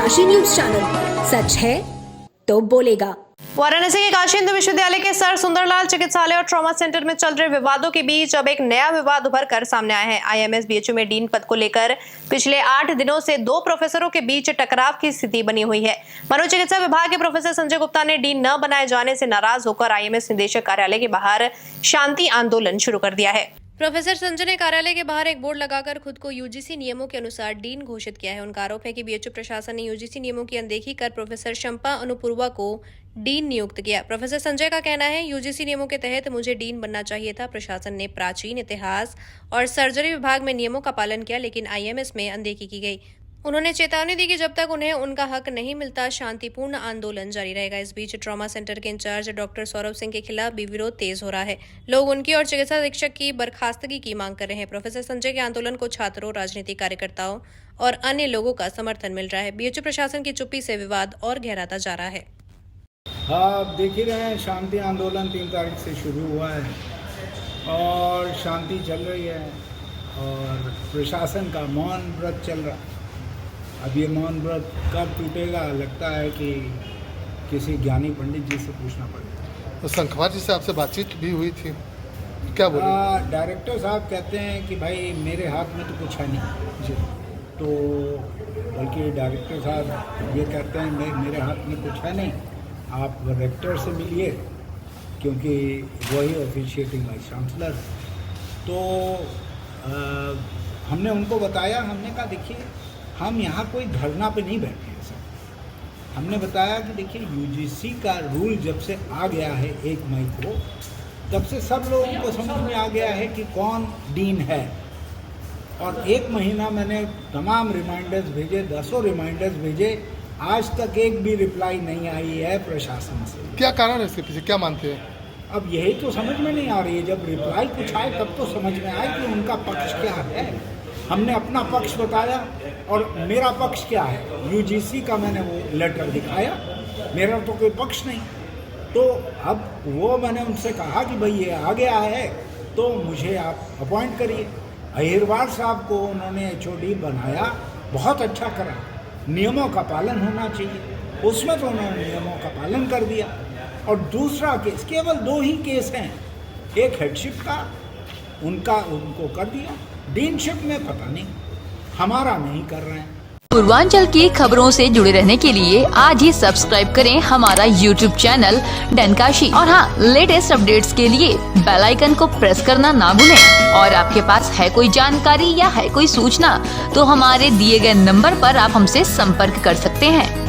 Kashi news channel, सच है तो बोलेगा। वाराणसी के काशी हिंदू विश्वविद्यालय के सर सुंदरलाल चिकित्सालय और ट्रॉमा सेंटर में चल रहे विवादों के बीच अब एक नया विवाद उभर कर सामने आया है। आईएमएस बीएचयू में डीन पद को लेकर पिछले 8 दिनों से 2 प्रोफेसरों के बीच टकराव की स्थिति बनी हुई है। मनोचिकित्सा विभाग के प्रोफेसर संजय गुप्ता ने डीन न बनाए जाने से नाराज होकर आईएमएस निदेशक कार्यालय के बाहर शांति आंदोलन शुरू कर दिया है। प्रोफेसर संजय ने कार्यालय के बाहर एक बोर्ड लगाकर खुद को यूजीसी नियमों के अनुसार डीन घोषित किया है। उनका आरोप है कि बीएचयू प्रशासन ने यूजीसी नियमों की अनदेखी कर प्रोफेसर शंपा अनुपूर्वा को डीन नियुक्त किया। प्रोफेसर संजय का कहना है, यूजीसी नियमों के तहत मुझे डीन बनना चाहिए था। प्रशासन ने प्राचीन इतिहास और सर्जरी विभाग में नियमों का पालन किया, लेकिन आईएमएस में अनदेखी की गई। उन्होंने चेतावनी दी कि जब तक उन्हें उनका हक नहीं मिलता शांतिपूर्ण आंदोलन जारी रहेगा। इस बीच ट्रॉमा सेंटर के इंचार्ज डॉक्टर सौरभ सिंह के खिलाफ भी विरोध तेज हो रहा है। लोग उनकी और चिकित्सा अधीक्षक की बर्खास्तगी की मांग कर रहे हैं। प्रोफेसर संजय के आंदोलन को छात्रों, राजनीतिक कार्यकर्ताओं और अन्य लोगों का समर्थन मिल रहा है। बीएचयू प्रशासन की चुप्पी से विवाद और गहराता जा रहा है। आप देख ही रहे हैं, शांति आंदोलन 3 तारीख से शुरू हुआ है और शांति चल रही है और प्रशासन का मौन व्रत चल रहा है। अब ये मौन व्रत कब टूटेगा, लगता है कि किसी ज्ञानी पंडित जी से पूछना पड़ेगा। तो संखवार जी से आपसे बातचीत भी हुई थी, क्या बोले? डायरेक्टर साहब कहते हैं कि भाई मेरे हाथ में तो कुछ है नहीं जी, तो बल्कि डायरेक्टर साहब ये कहते हैं मेरे हाथ में कुछ है नहीं, आप रेक्टर से मिलिए क्योंकि वही ऑफिशिएटिंग वाइस चांसलर। तो हमने उनको बताया, हमने कहा देखिए हम यहाँ कोई धरना पे नहीं बैठे हैं सर। हमने बताया कि देखिए यूजीसी का रूल जब से आ गया है 1 मई को, तब से सब लोगों को समझ में आ गया है कि कौन डीन है। और 1 महीना मैंने तमाम रिमाइंडर्स भेजे, 10 रिमाइंडर्स भेजे, आज तक एक भी रिप्लाई नहीं आई है प्रशासन से। क्या कारण है इसके पीछे, क्या मानते हैं? अब यही तो समझ में नहीं आ रही है। जब रिप्लाई कुछ आए तब तो समझ में आए कि उनका पक्ष क्या है। हमने अपना पक्ष बताया और मेरा पक्ष क्या है, यूजीसी का मैंने वो लेटर दिखाया, मेरा तो कोई पक्ष नहीं। तो अब वो मैंने उनसे कहा कि भाई ये आ गया है तो मुझे आप अपॉइंट करिए। अहिरवार साहब को उन्होंने एचओडी बनाया, बहुत अच्छा करा। नियमों का पालन होना चाहिए, उसमें तो उन्होंने नियमों का पालन कर दिया। और दूसरा केस, केवल 2 ही केस हैं, एक हेडशिप का उनको कर दिया, डीनशिप में पता नहीं, हमारा नहीं कर रहे हैं। पूर्वांचल की खबरों से जुड़े रहने के लिए आज ही सब्सक्राइब करें हमारा YouTube चैनल डनकाशी। और हाँ, लेटेस्ट अपडेट्स के लिए बेल आइकन को प्रेस करना ना भूलें। और आपके पास है कोई जानकारी या है कोई सूचना तो हमारे दिए गए नंबर पर आप हमसे संपर्क कर सकते हैं।